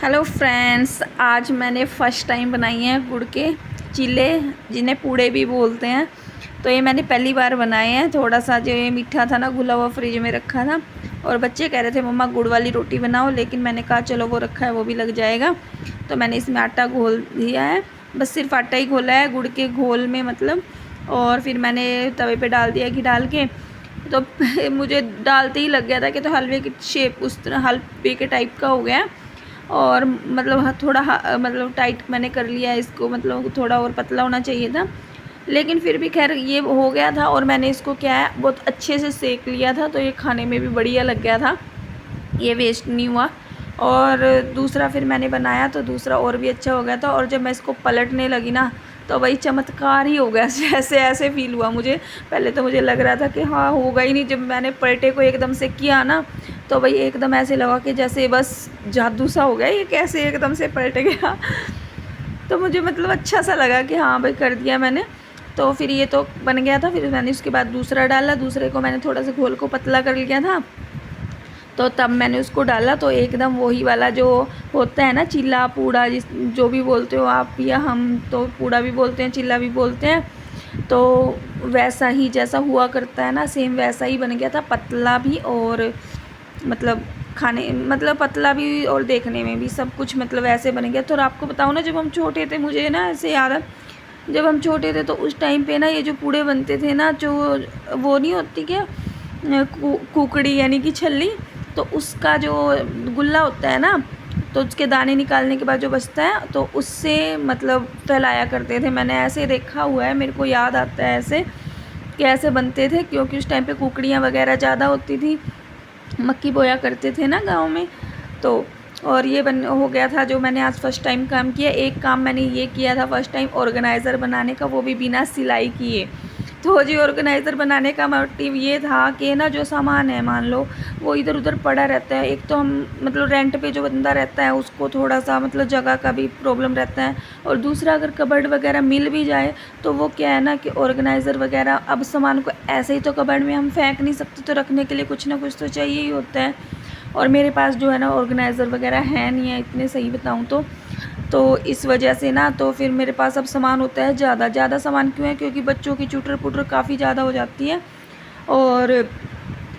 Hello friends, आज मैंने first time बनाई हैं गुड़ के चीले, जिन्हें पूड़े भी बोलते हैं। तो ये मैंने पहली बार बनाए हैं। थोड़ा सा जो ये मीठा था ना, घुला हुआ फ्रिज में रखा था और बच्चे कह रहे थे मम्मा गुड़ वाली रोटी बनाओ, लेकिन मैंने कहा चलो वो रखा है वो भी लग जाएगा। तो मैंने इसमें आटा घोल दिया है, बस सिर्फ आटा ही घोला है गुड़ के घोल में मतलब। और फिर मैंने तवे पे डाल दिया घी डाल के। तो मुझे डालते ही लग गया था कि तो हलवे की शेप उस तरह हलवे के टाइप का हो गया। और मतलब थोड़ा मतलब टाइट मैंने कर लिया इसको, मतलब थोड़ा और पतला होना चाहिए था, लेकिन फिर भी खैर ये हो गया था। और मैंने इसको क्या है बहुत अच्छे से सेक लिया था, तो ये खाने में भी बढ़िया लग गया था, ये वेस्ट नहीं हुआ। और दूसरा फिर मैंने बनाया तो दूसरा और भी अच्छा हो गया था। और जब मैं इसको पलटने लगी ना, तो वही चमत्कार ही हो गया। ऐसे ऐसे फील हुआ मुझे। पहले तो मुझे लग रहा था कि हाँ होगा ही नहीं, जब मैंने पलटे को एकदम से किया ना, तो भाई एकदम ऐसे लगा कि जैसे बस जादू सा हो गया, ये कैसे एकदम से पलट गया। तो मुझे मतलब अच्छा सा लगा कि हाँ भाई कर दिया मैंने। तो फिर ये तो बन गया था। फिर मैंने उसके बाद दूसरा डाला, दूसरे को मैंने थोड़ा सा घोल को पतला कर लिया था, तो तब मैंने उसको डाला। तो एकदम वही वाला जो होता है ना, चिल्ला पूड़ा जिस जो भी बोलते हो आप, या हम तो पूड़ा भी बोलते हैं चिल्ला भी बोलते हैं, तो वैसा ही जैसा हुआ करता है ना, सेम वैसा ही बन गया था, पतला भी और मतलब खाने मतलब पतला भी और देखने में भी सब कुछ मतलब ऐसे बन गया। तो और आपको बताऊँ ना, जब हम छोटे थे, मुझे ना ऐसे याद है, जब हम छोटे थे तो उस टाइम पे ना ये जो पूड़े बनते थे ना, जो वो नहीं होती क्या, कुकड़ी यानी कि छल्ली, तो उसका जो गुल्ला होता है ना, तो उसके दाने निकालने के बाद जो बचता है, तो उससे मतलब फैलाया करते थे। मैंने ऐसे देखा हुआ है, मेरे को याद आता है ऐसे कि ऐसे बनते थे, क्योंकि उस टाइम पे कुकड़ियाँ वगैरह ज़्यादा होती थी, मक्की बोया करते थे ना गाँव में। तो और ये बन हो गया था जो मैंने आज फ़र्स्ट टाइम काम किया। एक काम मैंने ये किया था फ़र्स्ट टाइम ऑर्गेनाइज़र बनाने का, वो भी बिना सिलाई किए। तो जी ऑर्गेनाइज़र बनाने का मोटिव ये था कि ना, जो सामान है मान लो वो इधर उधर पड़ा रहता है। एक तो हम मतलब रेंट पे जो बंदा रहता है उसको थोड़ा सा मतलब जगह का भी प्रॉब्लम रहता है, और दूसरा अगर कबर्ड वगैरह मिल भी जाए तो वो क्या है ना कि ऑर्गेनाइज़र वगैरह, अब सामान को ऐसे ही तो कबर्ड में हम फेंक नहीं सकते, तो रखने के लिए कुछ ना कुछ तो चाहिए ही होता है। और मेरे पास जो है ना ऑर्गेनाइज़र वगैरह है नहीं है इतने, सही बताऊँ तो इस वजह से ना, तो फिर मेरे पास अब सामान होता है ज़्यादा सामान। क्यों है? क्योंकि बच्चों की चुटर पुटर काफ़ी ज़्यादा हो जाती है, और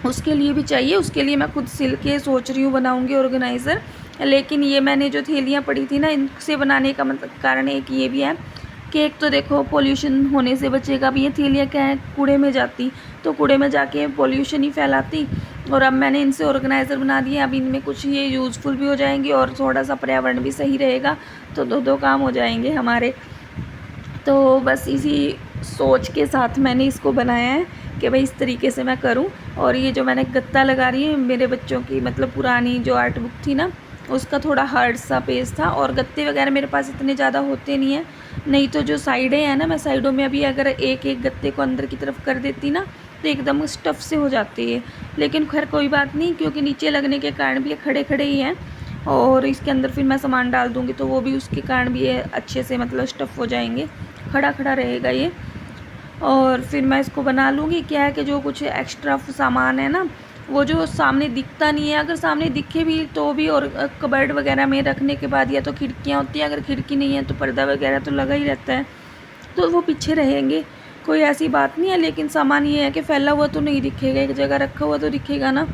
उसके लिए भी चाहिए। उसके लिए मैं खुद सिल के सोच रही हूँ बनाऊँगी ऑर्गेनाइज़र। लेकिन ये मैंने जो थैलियाँ पड़ी थी ना, इनसे बनाने का मतलब कारण एक ये भी है कि एक तो देखो पोल्यूशन होने से बचेगा। भी ये थैलियाँ क्या है, कूड़े में जाती, तो कूड़े में जाके पोल्यूशन ही फैलाती। और अब मैंने इनसे ऑर्गेनाइज़र बना दिए, अब इनमें कुछ ये यूज़फुल भी हो जाएंगी और थोड़ा सा पर्यावरण भी सही रहेगा, तो दो काम हो जाएंगे हमारे। तो बस इसी सोच के साथ मैंने इसको बनाया है कि भाई इस तरीके से मैं करूं। और ये जो मैंने गत्ता लगा रही है, मेरे बच्चों की मतलब पुरानी जो आर्ट बुक थी ना, उसका थोड़ा हार्ड सा पेज था, और गत्ते वगैरह मेरे पास इतने ज़्यादा होते नहीं हैं। नहीं तो जो साइडें हैं ना, मैं साइडों में अभी अगर एक एक गत्ते को अंदर की तरफ कर देती ना, तो एकदम स्टफ़ से हो जाती है। लेकिन खैर कोई बात नहीं, क्योंकि नीचे लगने के कारण भी ये खड़े खड़े ही हैं, और इसके अंदर फिर मैं सामान डाल दूँगी तो वो भी उसके कारण भी ये अच्छे से मतलब स्टफ़ हो जाएंगे, खड़ा खड़ा रहेगा ये। और फिर मैं इसको बना लूँगी। क्या है कि जो कुछ एक्स्ट्रा सामान है ना, वो जो सामने दिखता नहीं है, अगर सामने दिखे भी तो भी, और कबर्ड वगैरह में रखने के बाद, या तो खिड़कियाँ होती हैं, अगर खिड़की नहीं है तो पर्दा वगैरह तो लगा ही रहता है, तो वो पीछे रहेंगे, कोई ऐसी बात नहीं है। लेकिन सामान ये है कि फैला हुआ तो नहीं दिखेगा, एक जगह रखा हुआ तो दिखेगा ना।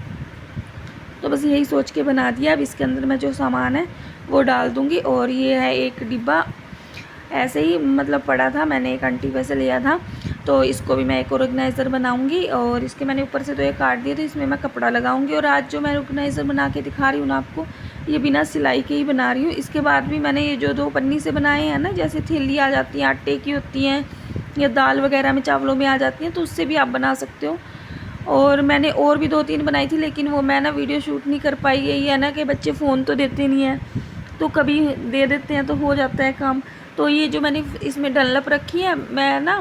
तो बस यही सोच के बना दिया। अब इसके अंदर मैं जो सामान है वो डाल दूँगी। और ये है एक डिब्बा, ऐसे ही मतलब पड़ा था, मैंने एक आंटी वैसे लिया था, तो इसको भी मैं एक ऑर्गेनाइज़र बनाऊंगी। और इसके मैंने ऊपर से तो ये काट दिए, तो इसमें मैं कपड़ा लगाऊंगी। और आज जो मैं ऑर्गेनाइज़र बना के दिखा रही हूँ ना आपको, ये बिना सिलाई के ही बना रही हूँ। इसके बाद भी मैंने ये जो दो पन्नी से बनाए हैं ना, जैसे थैली आ जाती है आटे की होती हैं, या दाल वगैरह में चावलों में आ जाती हैं, तो उससे भी आप बना सकते हो। और मैंने और भी 2-3 बनाई थी, लेकिन वो मैं ना वीडियो शूट नहीं कर पाई। यही है ना कि बच्चे फ़ोन तो देते नहीं हैं, तो कभी दे देते हैं तो हो जाता है काम। तो ये जो मैंने इसमें डनलप रखी है, मैं ना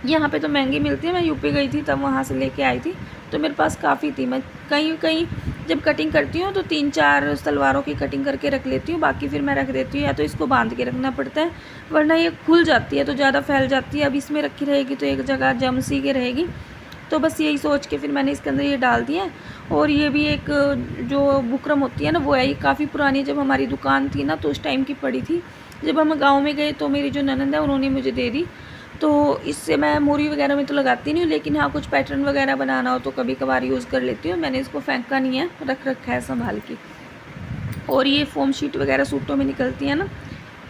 यहाँ पे तो महंगी मिलती है, मैं यूपी गई थी तब वहाँ से लेके आई थी, तो मेरे पास काफ़ी थी। मैं कहीं कहीं जब कटिंग करती हूँ तो 3-4 सलवारों की कटिंग करके रख लेती हूँ, बाकी फिर मैं रख देती हूँ, या तो इसको बांध के रखना पड़ता है, वरना ये खुल जाती है तो ज़्यादा फैल जाती है। अब इसमें रखी रहेगी तो एक जगह जम सी के रहेगी। तो बस यही सोच के फिर मैंने इसके अंदर ये डाल दिया। और ये भी एक जो बुकरम होती है ना, वो है, ये काफ़ी पुरानी, जब हमारी दुकान थी ना तो उस टाइम की पड़ी थी। जब हम गाँव में गए तो मेरी जो ननंद है उन्होंने मुझे दे दी। तो इससे मैं मोरी वगैरह में तो लगाती नहीं हूँ, लेकिन हाँ कुछ पैटर्न वगैरह बनाना हो तो कभी कभार यूज़ कर लेती हूँ। मैंने इसको फेंका नहीं है, रख रखा है संभाल के। और ये फोम शीट वगैरह सूटों में निकलती है ना,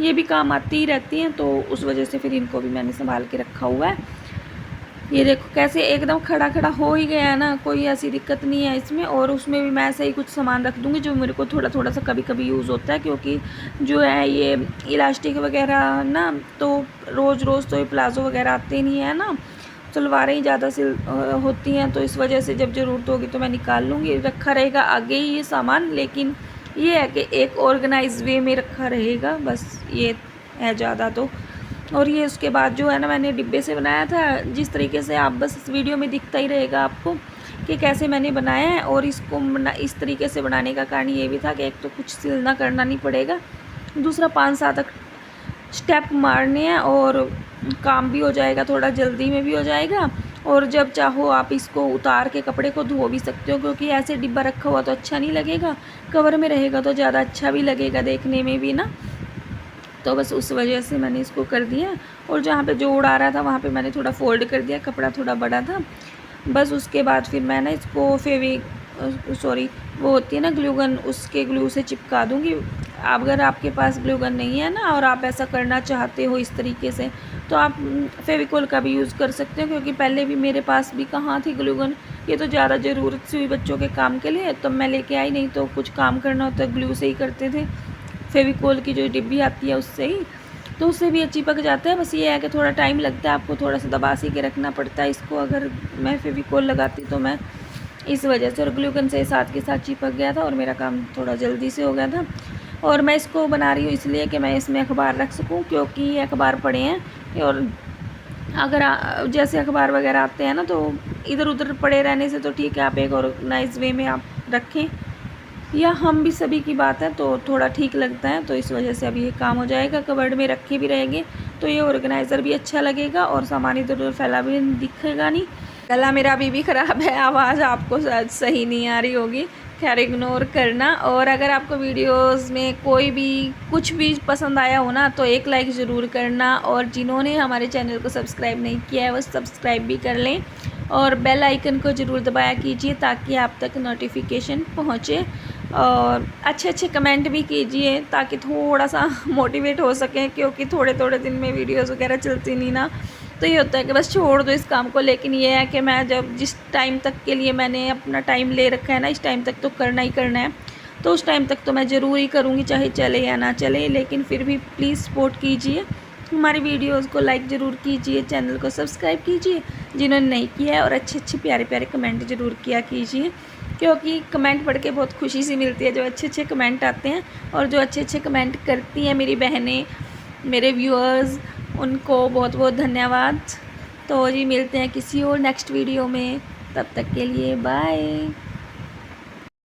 ये भी काम आती ही रहती हैं, तो उस वजह से फिर इनको भी मैंने संभाल के रखा हुआ है। ये देखो कैसे एकदम खड़ा खड़ा हो ही गया है ना, कोई ऐसी दिक्कत नहीं है इसमें। और उसमें भी मैं ऐसे ही कुछ सामान रख दूँगी जो मेरे को थोड़ा थोड़ा सा कभी कभी यूज़ होता है, क्योंकि जो है ये इलास्टिक वगैरह ना, तो रोज़ रोज़ तो ये प्लाज़ो वगैरह आते नहीं है ना, सलवारें ही ज़्यादा सिल होती हैं, तो इस वजह से जब ज़रूरत होगी तो मैं निकाल लूँगी। रखा रहेगा आगे ही ये सामान, लेकिन ये है कि एक ऑर्गेनाइज वे में रखा रहेगा, बस ये है ज़्यादा तो। और ये उसके बाद जो है ना, मैंने डिब्बे से बनाया था, जिस तरीके से आप बस इस वीडियो में दिखता ही रहेगा आपको कि कैसे मैंने बनाया है। और इसको इस तरीके से बनाने का कारण ये भी था कि एक तो कुछ सिलना करना नहीं पड़ेगा, दूसरा 5-7 स्टेप मारने हैं और काम भी हो जाएगा, थोड़ा जल्दी में भी हो जाएगा। और जब चाहो आप इसको उतार के कपड़े को धो भी सकते हो, क्योंकि ऐसे डिब्बा रखा हुआ तो अच्छा नहीं लगेगा, कवर में रहेगा तो ज़्यादा अच्छा भी लगेगा देखने में भी ना। तो बस उस वजह से मैंने इसको कर दिया। और जहाँ पे जोड़ आ रहा था वहाँ पे मैंने थोड़ा फोल्ड कर दिया, कपड़ा थोड़ा बड़ा था। बस उसके बाद फिर मैं ना इसको वो होती है ना ग्लू गन, उसके ग्लू से चिपका दूँगी। अगर आपके पास ग्लू गन नहीं है ना और आप ऐसा करना चाहते हो इस तरीके से, तो आप फेविकोल का भी यूज़ कर सकते हो, क्योंकि पहले भी मेरे पास भी कहाँ थी ग्लू गन। ये तो ज़्यादा ज़रूरत से हुई बच्चों के काम के लिए, तो मैं लेके आई, नहीं तो कुछ काम करना होता है ग्लू से ही करते थे, फेविकोल की जो डिब्बी आती है उससे ही, तो उससे भी ये चिपक जाता है। बस ये है कि थोड़ा टाइम लगता है, आपको थोड़ा सा दबा सी के रखना पड़ता है इसको। अगर मैं फेविकोल लगाती तो मैं इस वजह से, और ग्लू गन से साथ के साथ चिपक गया था और मेरा काम थोड़ा जल्दी से हो गया था। और मैं इसको बना रही हूँ इसलिए कि मैं इसमें अखबार रख सकूँ, क्योंकि ये अखबार पड़े हैं। और अगर जैसे अखबार वगैरह आते हैं ना, तो इधर उधर पड़े रहने से तो ठीक है, आप एक ऑर्गेनाइज वे में आप रखें, या हम भी सभी की बात है तो थोड़ा ठीक लगता है। तो इस वजह से अभी ये काम हो जाएगा, कबर्ड में रखे भी रहेंगे तो ये ऑर्गेनाइज़र भी अच्छा लगेगा और सामान इधर उधर फैला भी दिखेगा नहीं। गला मेरा अभी भी ख़राब है, आवाज़ आपको शायद सही नहीं आ रही होगी, खैर इग्नोर करना। और अगर आपको वीडियोस में कोई भी कुछ भी पसंद आया हो ना, तो एक लाइक ज़रूर करना, और जिन्होंने हमारे चैनल को सब्सक्राइब नहीं किया है वो सब्सक्राइब भी कर लें, और बेल आइकन को ज़रूर दबाया कीजिए ताकि आप तक नोटिफिकेशन पहुँचे। और अच्छे अच्छे कमेंट भी कीजिए ताकि थोड़ा सा मोटिवेट हो सकें, क्योंकि थोड़े थोड़े दिन में वीडियोस वगैरह चलती नहीं ना, तो ये होता है कि बस छोड़ दो इस काम को। लेकिन ये है कि मैं जब जिस टाइम तक के लिए मैंने अपना टाइम ले रखा है ना, इस टाइम तक तो करना ही करना है, तो उस टाइम तक तो मैं ज़रूर ही करूँगी, चाहे चले या ना चले। लेकिन फिर भी प्लीज़ सपोर्ट कीजिए, हमारी वीडियोज़ को लाइक ज़रूर कीजिए, चैनल को सब्सक्राइब कीजिए जिन्होंने नहीं किया है, और अच्छे अच्छे प्यारे प्यारे कमेंट ज़रूर किया कीजिए, क्योंकि कमेंट पढ़ के बहुत खुशी सी मिलती है, जो अच्छे अच्छे कमेंट आते हैं। और जो अच्छे अच्छे कमेंट करती हैं मेरी बहनें, मेरे व्यूअर्स, उनको बहुत बहुत धन्यवाद। तो जी मिलते हैं किसी और नेक्स्ट वीडियो में, तब तक के लिए बाय।